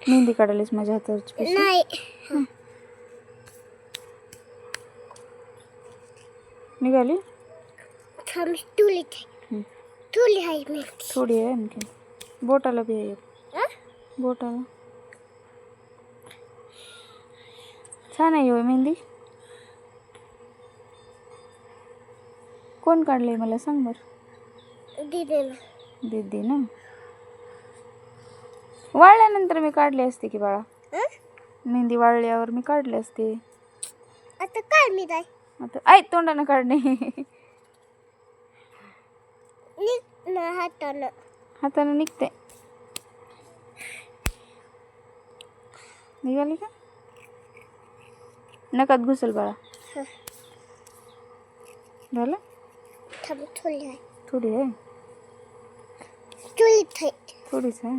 मेहंदी काढालीस माझ्या हातावरची पिशवी? नाही निघाली? थांब तुली आहे मी थोडी आहे आणखी. बोटाला बी आहे एक. बोटाला छान आहे हो मेहंदी. कोण काढले मला सांग बरं. दीदीनं दीदी ना. वाळल्यानंतर मी काढली असते की बाळा. मेहंदी वाळल्यावर मी काढली असते. आता काय मी काय आता ऐ तोंडानं काढणे. हातानं हातानं निघते. निघाली का? नकात घुसल बाळा. झालं? थांब थोडी आहे थोडी आहे. तुली थोडीच आहे.